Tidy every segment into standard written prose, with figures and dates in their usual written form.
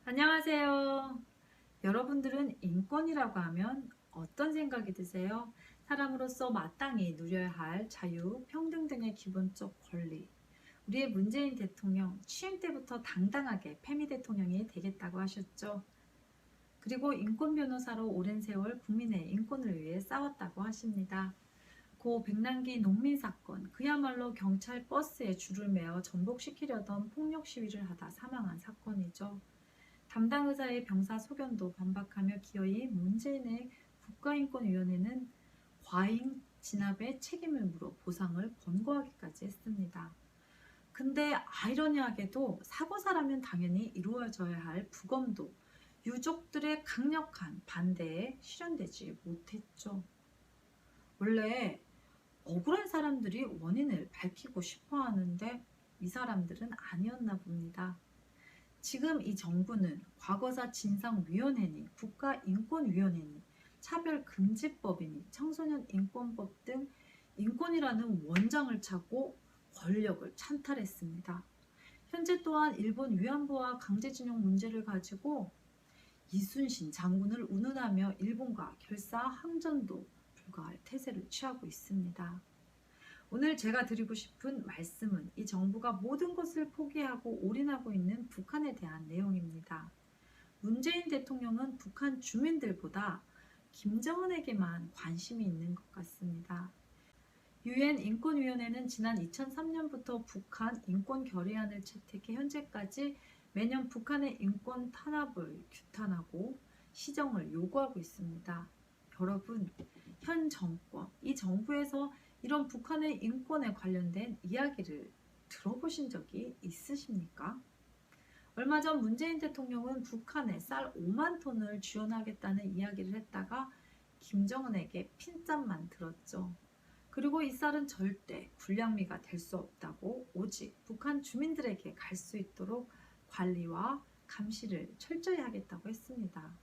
안녕하세요. 여러분들은 인권이라고 하면 어떤 생각이 드세요? 사람으로서 마땅히 누려야 할 자유, 평등 등의 기본적 권리. 우리의 문재인 대통령 취임 때부터 당당하게 패미 대통령이 되겠다고 하셨죠. 그리고 인권 변호사로 오랜 세월 국민의 인권을 위해 싸웠다고 하십니다. 고 백남기 농민 사건, 그야말로 경찰 버스에 줄을 매어 전복시키려던 폭력 시위를 하다 사망한 사건이죠. 담당 의사의 병사 소견도 반박하며 기어이 문재인의 국가인권위원회는 과잉 진압의 책임을 물어 보상을 권고하기까지 했습니다. 근데 아이러니하게도 사고사라면 당연히 이루어져야 할 부검도 유족들의 강력한 반대에 실현되지 못했죠. 원래 억울한 사람들이 원인을 밝히고 싶어 하는데 이 사람들은 아니었나 봅니다. 지금 이 정부는 과거사 진상위원회니 국가인권위원회니 차별금지법이니 청소년 인권법 등 인권이라는 원장을 차고 권력을 찬탈했습니다. 현재 또한 일본 위안부와 강제징용 문제를 가지고 이순신 장군을 운운하며 일본과 결사항전도 불가할 태세를 취하고 있습니다. 오늘 제가 드리고 싶은 말씀은 이 정부가 모든 것을 포기하고 올인하고 있는 북한에 대한 내용입니다. 문재인 대통령은 북한 주민들보다 김정은에게만 관심이 있는 것 같습니다. 유엔 인권위원회는 지난 2003년부터 북한 인권 결의안을 채택해 현재까지 매년 북한의 인권 탄압을 규탄하고 시정을 요구하고 있습니다. 여러분, 현 정권, 이 정부에서 이런 북한의 인권에 관련된 이야기를 들어보신 적이 있으십니까? 얼마 전 문재인 대통령은 북한에 쌀 5만 톤을 지원하겠다는 이야기를 했다가 김정은에게 핀잔만 들었죠. 그리고 이 쌀은 절대 불량미가 될 수 없다고 오직 북한 주민들에게 갈 수 있도록 관리와 감시를 철저히 하겠다고 했습니다.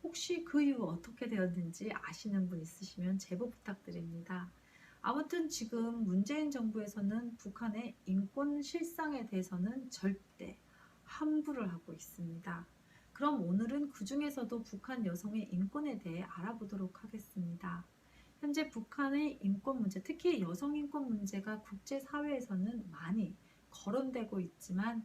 혹시 그 이후 어떻게 되었는지 아시는 분 있으시면 제보 부탁드립니다. 아무튼 지금 문재인 정부에서는 북한의 인권 실상에 대해서는 절대 함부를 하고 있습니다. 그럼 오늘은 그 중에서도 북한 여성의 인권에 대해 알아보도록 하겠습니다. 현재 북한의 인권 문제, 특히 여성 인권 문제가 국제사회에서는 많이 거론되고 있지만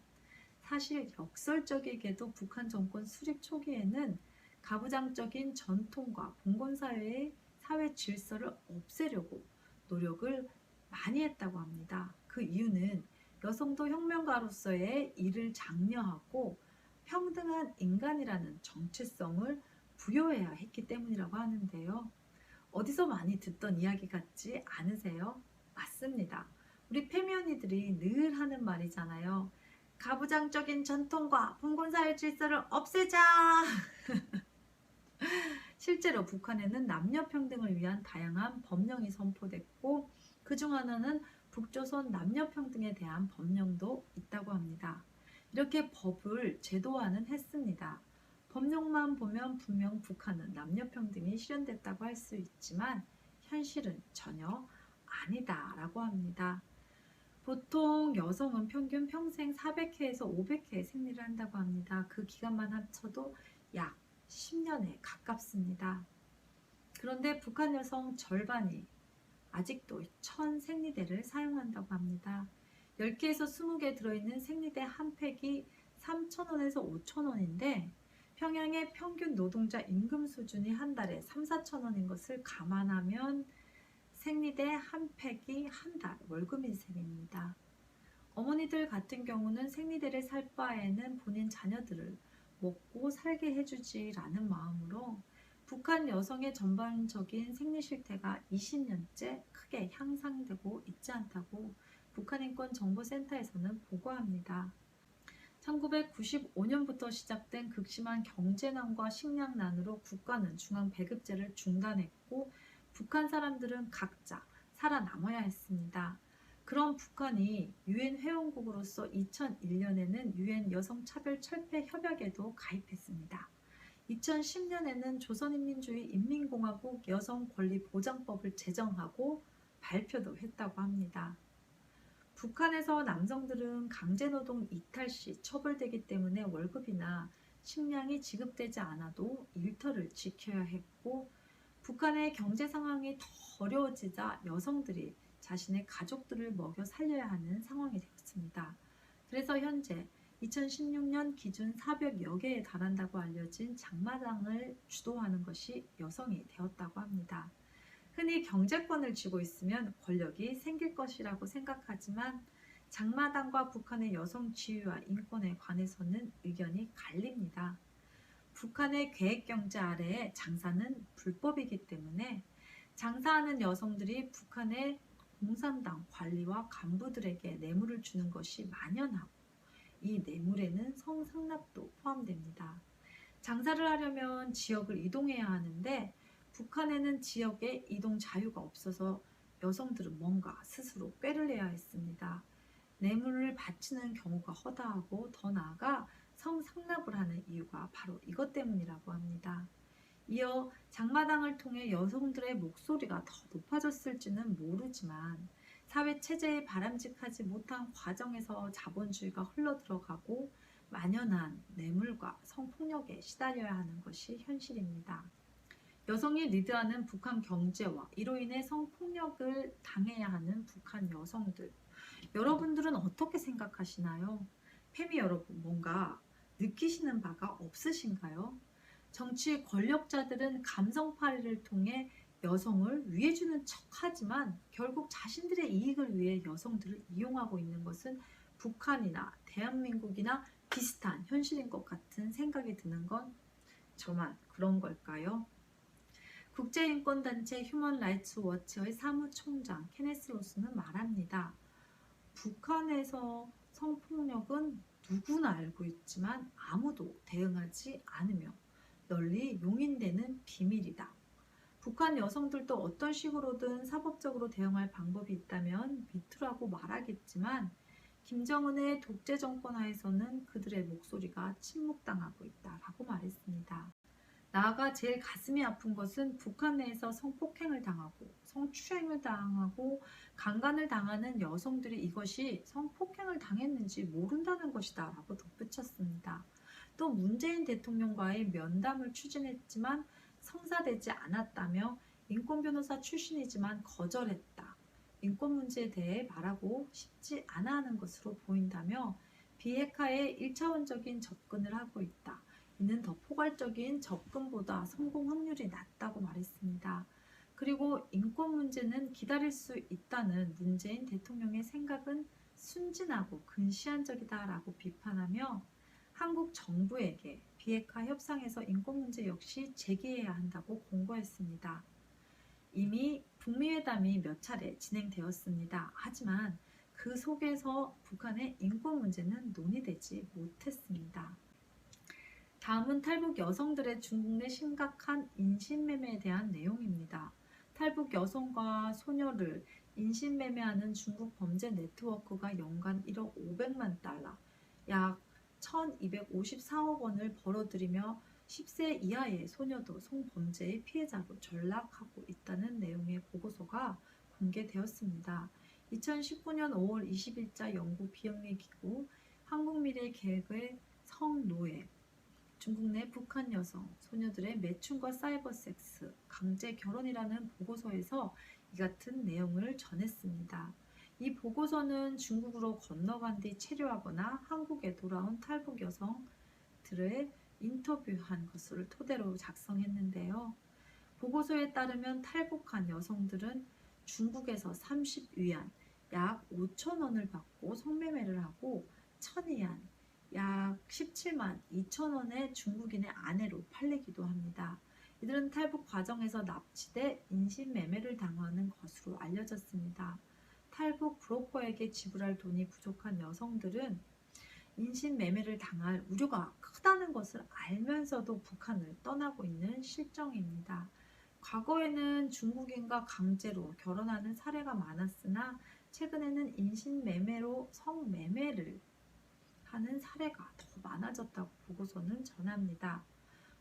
사실 역설적이게도 북한 정권 수립 초기에는 가부장적인 전통과 봉건사회의 사회 질서를 없애려고 노력을 많이 했다고 합니다. 그 이유는 여성도 혁명가로서의 일을 장려하고 평등한 인간이라는 정체성을 부여해야 했기 때문이라고 하는데요. 어디서 많이 듣던 이야기 같지 않으세요? 맞습니다. 우리 패미언니들이 늘 하는 말이잖아요. 가부장적인 전통과 봉건사회 질서를 없애자! 실제로 북한에는 남녀 평등을 위한 다양한 법령이 선포됐고 그중 하나는 북조선 남녀 평등에 대한 법령도 있다고 합니다. 이렇게 법을 제도화는 했습니다. 법령만 보면 분명 북한은 남녀 평등이 실현됐다고 할 수 있지만 현실은 전혀 아니다라고 합니다. 보통 여성은 평균 평생 400회에서 500회 생리를 한다고 합니다. 그 기간만 합쳐도 약 10년에 가깝습니다. 그런데 북한 여성 절반이 아직도 1000생리대를 사용한다고 합니다. 10개에서 20개 들어있는 생리대 한 팩이 3,000원에서 5,000원인데 평양의 평균 노동자 임금 수준이 한 달에 3, 4,000원인 것을 감안하면 생리대 한 팩이 한 달 월급인 셈입니다. 어머니들 같은 경우는 생리대를 살 바에는 본인 자녀들을 먹고 살게 해주지라는 마음으로 북한 여성의 전반적인 생리 실태가 20년째 크게 향상되고 있지 않다고 북한인권정보센터에서는 보고합니다. 1995년부터 시작된 극심한 경제난과 식량난으로 국가는 중앙배급제를 중단했고 북한 사람들은 각자 살아남아야 했습니다. 그런 북한이 유엔 회원국으로서 2001년에는 유엔 여성차별철폐협약에도 가입했습니다. 2010년에는 조선인민주의 인민공화국 여성권리보장법을 제정하고 발표도 했다고 합니다. 북한에서 남성들은 강제노동 이탈 시 처벌되기 때문에 월급이나 식량이 지급되지 않아도 일터를 지켜야 했고, 북한의 경제 상황이 더 어려워지자 여성들이 자신의 가족들을 먹여 살려야 하는 상황이 되었습니다. 그래서 현재 2016년 기준 400여 개에 달한다고 알려진 장마당을 주도하는 것이 여성이 되었다고 합니다. 흔히 경제권을 쥐고 있으면 권력이 생길 것이라고 생각하지만 장마당과 북한의 여성 지위와 인권에 관해서는 의견이 갈립니다. 북한의 계획경제 아래에 장사는 불법이기 때문에 장사하는 여성들이 북한의 공산당 관리와 간부들에게 뇌물을 주는 것이 만연하고, 이 뇌물에는 성상납도 포함됩니다. 장사를 하려면 지역을 이동해야 하는데 북한에는 지역에 이동 자유가 없어서 여성들은 뭔가 스스로 꾀를 내야 했습니다. 뇌물을 바치는 경우가 허다하고, 더 나아가 성상납을 하는 이유가 바로 이것 때문이라고 합니다. 이어 장마당을 통해 여성들의 목소리가 더 높아졌을지는 모르지만 사회 체제에 바람직하지 못한 과정에서 자본주의가 흘러들어가고 만연한 뇌물과 성폭력에 시달려야 하는 것이 현실입니다. 여성이 리드하는 북한 경제와 이로 인해 성폭력을 당해야 하는 북한 여성들, 여러분들은 어떻게 생각하시나요? 페미 여러분, 뭔가 느끼시는 바가 없으신가요? 정치 권력자들은 감성팔이를 통해 여성을 위해주는 척하지만 결국 자신들의 이익을 위해 여성들을 이용하고 있는 것은 북한이나 대한민국이나 비슷한 현실인 것 같은 생각이 드는 건 저만 그런 걸까요? 국제인권단체 휴먼 라이츠 워치의 사무총장 케네스 로스는 말합니다. 북한에서 성폭력은 누구나 알고 있지만 아무도 대응하지 않으며 널리 용인되는 비밀이다. 북한 여성들도 어떤 식으로든 사법적으로 대응할 방법이 있다면 미투라고 말하겠지만 김정은의 독재 정권 하에서는 그들의 목소리가 침묵당하고 있다라고 말했습니다. 나아가 제일 가슴이 아픈 것은 북한 내에서 성폭행을 당하고 성추행을 당하고 강간을 당하는 여성들이 이것이 성폭행을 당했는지 모른다는 것이다 라고 덧붙였습니다. 또 문재인 대통령과의 면담을 추진했지만 성사되지 않았다며 인권변호사 출신이지만 거절했다. 인권 문제에 대해 말하고 싶지 않아 하는 것으로 보인다며 비핵화에 1차원적인 접근을 하고 있다. 이는 더 포괄적인 접근보다 성공 확률이 낮다고 말했습니다. 그리고 인권 문제는 기다릴 수 있다는 문재인 대통령의 생각은 순진하고 근시안적이다라고 비판하며 한국 정부에게 비핵화 협상에서 인권 문제 역시 제기해야 한다고 공고했습니다. 이미 북미 회담이 몇 차례 진행되었습니다. 하지만 그 속에서 북한의 인권 문제는 논의되지 못했습니다. 다음은 탈북 여성들의 중국 내 심각한 인신매매에 대한 내용입니다. 탈북 여성과 소녀를 인신매매하는 중국 범죄 네트워크가 연간 1억 500만 달러, 약 1254억 원을 벌어들이며 10세 이하의 소녀도 성범죄의 피해자로 전락하고 있다는 내용의 보고서가 공개되었습니다. 2019년 5월 20일자 영국 비영리기구 한국미래계획의 성노예, 중국 내 북한 여성, 소녀들의 매춘과 사이버 섹스, 강제 결혼이라는 보고서에서 이 같은 내용을 전했습니다. 이 보고서는 중국으로 건너간 뒤 체류하거나 한국에 돌아온 탈북 여성들을 인터뷰한 것을 토대로 작성했는데요. 보고서에 따르면 탈북한 여성들은 중국에서 30위안, 약 5천 원을 받고 성매매를 하고 1000위안, 약 17만 2천 원의 중국인의 아내로 팔리기도 합니다. 이들은 탈북 과정에서 납치돼 인신매매를 당하는 것으로 알려졌습니다. 탈북 브로커에게 지불할 돈이 부족한 여성들은 인신매매를 당할 우려가 크다는 것을 알면서도 북한을 떠나고 있는 실정입니다. 과거에는 중국인과 강제로 결혼하는 사례가 많았으나 최근에는 인신매매로 성매매를 하는 사례가 더 많아졌다고 보고서는 전합니다.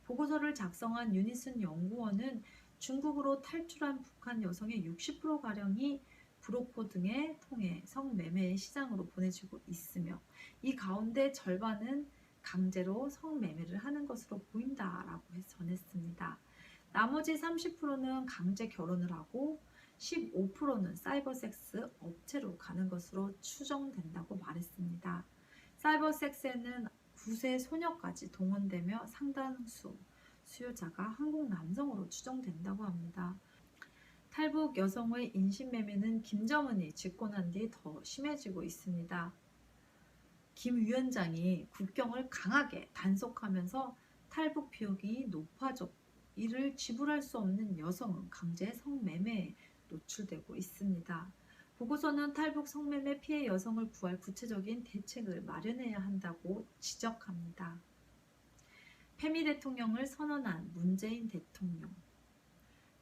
보고서를 작성한 유니슨 연구원은 중국으로 탈출한 북한 여성의 60%가량이 브로커 등을 통해 성매매의 시장으로 보내지고 있으며 이 가운데 절반은 강제로 성매매를 하는 것으로 보인다라고 전했습니다. 나머지 30%는 강제 결혼을 하고 15%는 사이버 섹스 업체로 가는 것으로 추정된다고 말했습니다. 사이버 섹스에는 9세 소녀까지 동원되며 상당수 수요자가 한국 남성으로 추정된다고 합니다. 탈북 여성의 인신매매는 김정은이 집권한 뒤 더 심해지고 있습니다. 김 위원장이 국경을 강하게 단속하면서 탈북 비용이 높아졌고 이를 지불할 수 없는 여성은 강제 성매매에 노출되고 있습니다. 보고서는 탈북 성매매 피해 여성을 구할 구체적인 대책을 마련해야 한다고 지적합니다. 패미 대통령을 선언한 문재인 대통령.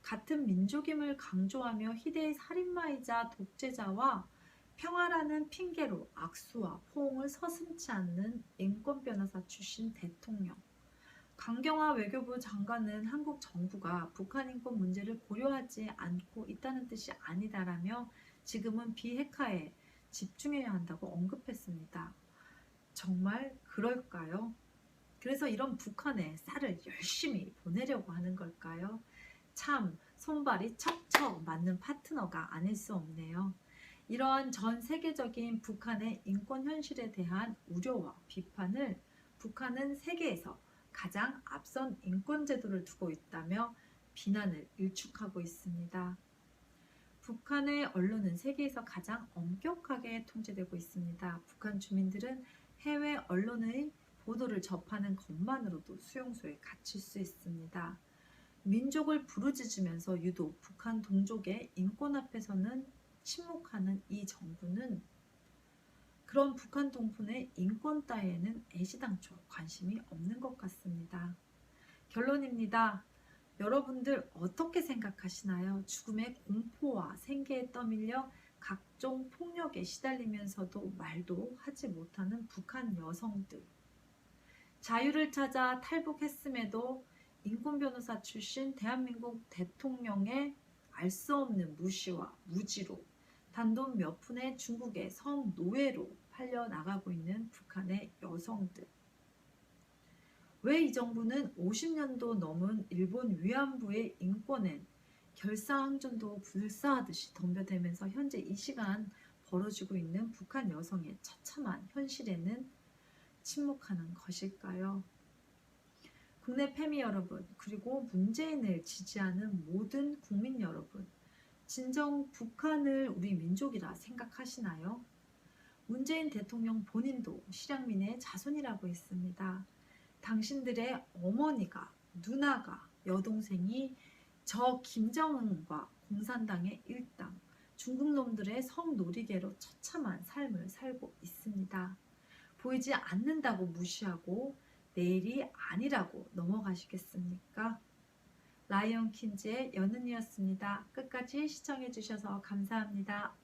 같은 민족임을 강조하며 희대의 살인마이자 독재자와 평화라는 핑계로 악수와 포옹을 서슴지 않는 인권 변호사 출신 대통령. 강경화 외교부 장관은 한국 정부가 북한 인권 문제를 고려하지 않고 있다는 뜻이 아니다라며 지금은 비핵화에 집중해야 한다고 언급했습니다. 정말 그럴까요? 그래서 이런 북한에 쌀을 열심히 보내려고 하는 걸까요? 참 손발이 척척 맞는 파트너가 아닐 수 없네요. 이러한 전 세계적인 북한의 인권 현실에 대한 우려와 비판을 북한은 세계에서 가장 앞선 인권 제도를 두고 있다며 비난을 일축하고 있습니다. 북한의 언론은 세계에서 가장 엄격하게 통제되고 있습니다. 북한 주민들은 해외 언론의 보도를 접하는 것만으로도 수용소에 갇힐 수 있습니다. 민족을 부르짖으면서 유독 북한 동족의 인권 앞에서는 침묵하는 이 정부는 그런 북한 동포의 인권 따위에는 애시당초 관심이 없는 것 같습니다. 결론입니다. 여러분들 어떻게 생각하시나요? 죽음의 공포와 생계에 떠밀려 각종 폭력에 시달리면서도 말도 하지 못하는 북한 여성들. 자유를 찾아 탈북했음에도 인권 변호사 출신 대한민국 대통령의 알 수 없는 무시와 무지로 단돈 몇 푼의 중국의 성노예로 팔려나가고 있는 북한의 여성들. 왜 이 정부는 50년도 넘은 일본 위안부의 인권엔 결사항전도 불사하듯이 덤벼대면서 현재 이 시간 벌어지고 있는 북한 여성의 처참한 현실에는 침묵하는 것일까요? 국내 패미 여러분, 그리고 문재인을 지지하는 모든 국민 여러분, 진정 북한을 우리 민족이라 생각하시나요? 문재인 대통령 본인도 실향민의 자손이라고 했습니다. 당신들의 어머니가, 누나가, 여동생이 저 김정은과 공산당의 일당, 중국 놈들의 성노리개로 처참한 삶을 살고 있습니다. 보이지 않는다고 무시하고 내일이 아니라고 넘어가시겠습니까? 라이언 킨즈의 연은이었습니다. 끝까지 시청해주셔서 감사합니다.